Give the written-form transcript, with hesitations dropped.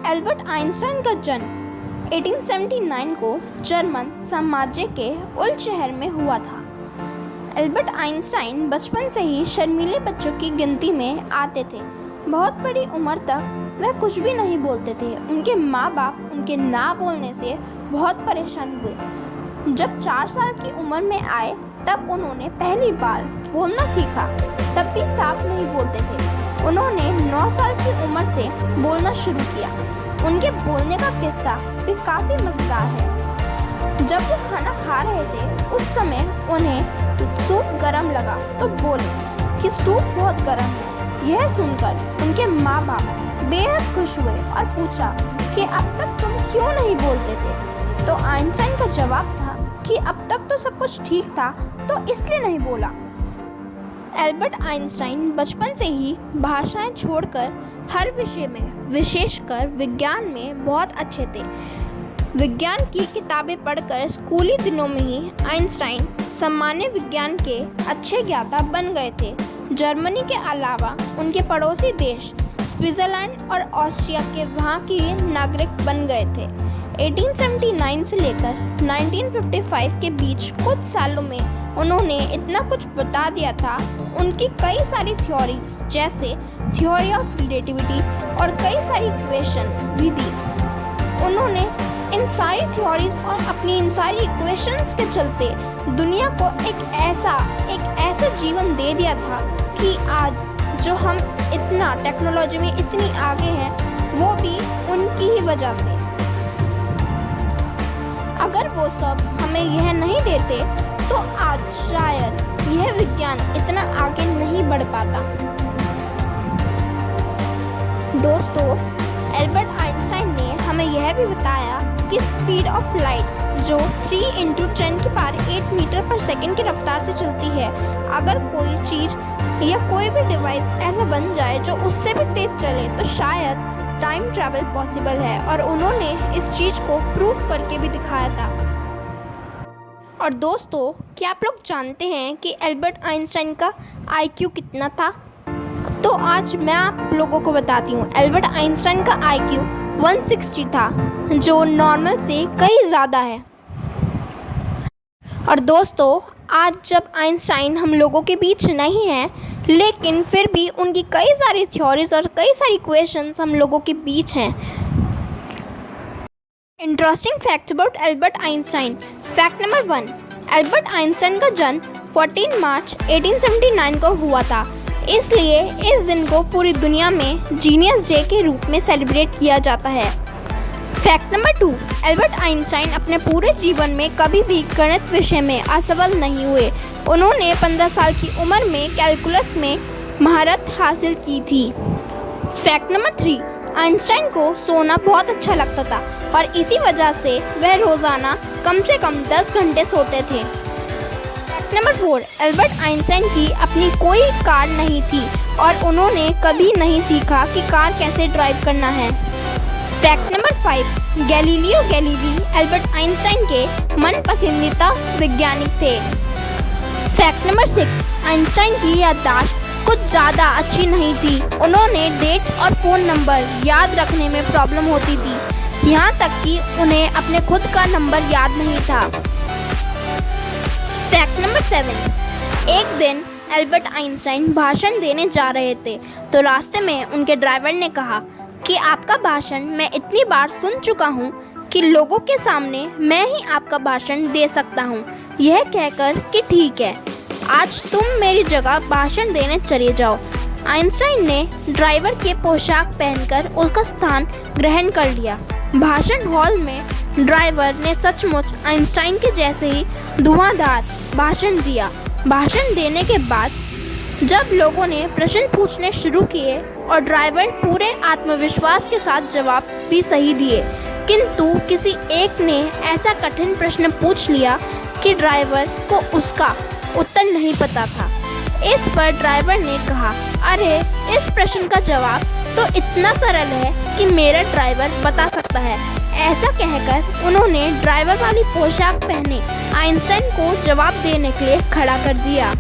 Albert Einstein का जन्म 1879 को जर्मन साम्राज्य के उल्म शहर में हुआ था। एल्बर्ट आइंस्टाइन बचपन से ही शर्मीले बच्चों की गिनती में आते थे। बहुत बड़ी उम्र तक वह कुछ भी नहीं बोलते थे। उनके माँ बाप उनके ना बोलने से बहुत परेशान हुए। जब 4 साल की उम्र में आए तब उन्होंने पहली बार बोलना सीखा। तब भी साफ नहीं बोलते थे। उन्होंने 9 साल की उम्र से बोलना शुरू किया। उनके बोलने का किस्सा भी काफ़ी मज़ेदार है। जब वो खाना खा रहे थे उस समय उन्हें सूप गरम लगा तो बोले कि सूप बहुत गरम है। यह सुनकर उनके माँ बाप बेहद खुश हुए और पूछा कि अब तक तुम क्यों नहीं बोलते थे। तो आइंस्टाइन का जवाब था कि अब तक तो सब कुछ ठीक था तो इसलिए नहीं बोला। एल्बर्ट आइंस्टाइन बचपन से ही भाषाएं छोड़कर हर विषय में, विशेषकर विज्ञान में बहुत अच्छे थे। विज्ञान की किताबें पढ़कर स्कूली दिनों में ही आइंस्टाइन सामान्य विज्ञान के अच्छे ज्ञाता बन गए थे। जर्मनी के अलावा उनके पड़ोसी देश स्विट्जरलैंड और ऑस्ट्रिया के वहाँ के नागरिक बन गए थे। 1879 से लेकर 1955 के बीच कुछ सालों में उन्होंने इतना कुछ बता दिया था। उनकी कई सारी थ्योरीज जैसे थ्योरी ऑफ रिलेटिविटी और कई सारी इक्वेशंस भी दी। उन्होंने इन सारी थ्योरीज और अपनी इन सारी इक्वेशंस के चलते दुनिया को एक ऐसा जीवन दे दिया था कि आज जो हम इतना टेक्नोलॉजी में इतनी आगे हैं वो भी उनकी ही वजह से। अगर वो सब हमें यह नहीं देते तो आज शायद यह विज्ञान इतना आगे नहीं बढ़ पाता। दोस्तों, एल्बर्ट आइंस्टाइन ने हमें यह भी बताया कि स्पीड ऑफ लाइट जो 3 × 10⁸ मीटर पर सेकंड की रफ्तार से चलती है, अगर कोई चीज़ या कोई भी डिवाइस ऐसा बन जाए जो उससे भी तेज चले तो शायद टाइम ट्रैवल पॉसिबल है। और उन्होंने इस चीज़ को प्रूव करके भी दिखाया था। और दोस्तों, क्या आप लोग जानते हैं कि एल्बर्ट आइंस्टाइन का IQ कितना था? तो आज मैं आप लोगों को बताती हूँ। एल्बर्ट आइंस्टाइन का IQ 160 था, जो नॉर्मल से कहीं ज़्यादा है। और दोस्तों, आज जब आइंस्टाइन हम लोगों के बीच नहीं हैं, लेकिन फिर भी उनकी कई सारी थ्योरीज और कई सारी इक्वेशंस हम लोगों के बीच हैं। Interesting fact about Albert Einstein. Fact number 1, Albert Einstein का जन्म 14 मार्च 1879 को हुआ था। इसलिए इस दिन को पूरी दुनिया में जीनियस डे के रूप में सेलिब्रेट किया जाता है। फैक्ट नंबर 2, एल्बर्ट आइंस्टाइन अपने पूरे जीवन में कभी भी गणित विषय में असफल नहीं हुए। उन्होंने 15 साल की उम्र में कैलकुलस में महारत हासिल की थी। फैक्ट नंबर 3, आइंस्टाइन को सोना बहुत अच्छा लगता था और इसी वजह से वह रोज़ाना कम से कम 10 घंटे सोते थे। फैक्ट नंबर 4, एल्बर्ट आइंस्टाइन की अपनी कोई कार नहीं थी और उन्होंने कभी नहीं सीखा कि कार कैसे ड्राइव करना है। Fact number 5, Galileo Galilei Albert Einstein के मन पसंदीदा वैज्ञानिक थे। फैक्ट नंबर 6, आइंस्टाइन की याददाश्त कुछ ज़्यादा अच्छी नहीं थी। उन्होंने डेट्स और फ़ोन नंबर याद रखने में प्रॉब्लम होती थी, यहाँ तक कि उन्हें अपने खुद का नंबर याद नहीं था। फैक्ट नंबर 7, एक दिन एल्बर्ट आइंस्टाइन भाषण देने जा रहे थे तो रास्ते में उनके ड्राइवर ने कहा कि आपका भाषण मैं इतनी बार सुन चुका हूँ कि लोगों के सामने मैं ही आपका भाषण दे सकता हूँ। यह कहकर कि ठीक है, आज तुम मेरी जगह भाषण देने चले जाओ। आइंस्टाइन ने ड्राइवर के पोशाक पहनकर उसका स्थान ग्रहण कर लिया। भाषण हॉल में ड्राइवर ने सचमुच आइंस्टाइन के जैसे ही धुआंधार भाषण दिया। भाषण देने के बाद जब लोगों ने प्रश्न पूछने शुरू किए और ड्राइवर पूरे आत्मविश्वास के साथ जवाब भी सही दिए, किंतु किसी एक ने ऐसा कठिन प्रश्न पूछ लिया कि ड्राइवर को उसका उत्तर नहीं पता था। इस पर ड्राइवर ने कहा, अरे इस प्रश्न का जवाब तो इतना सरल है कि मेरा ड्राइवर बता सकता है। ऐसा कहकर उन्होंने ड्राइवर वाली पोशाक पहने आइंस्टाइन को जवाब देने के लिए खड़ा कर दिया।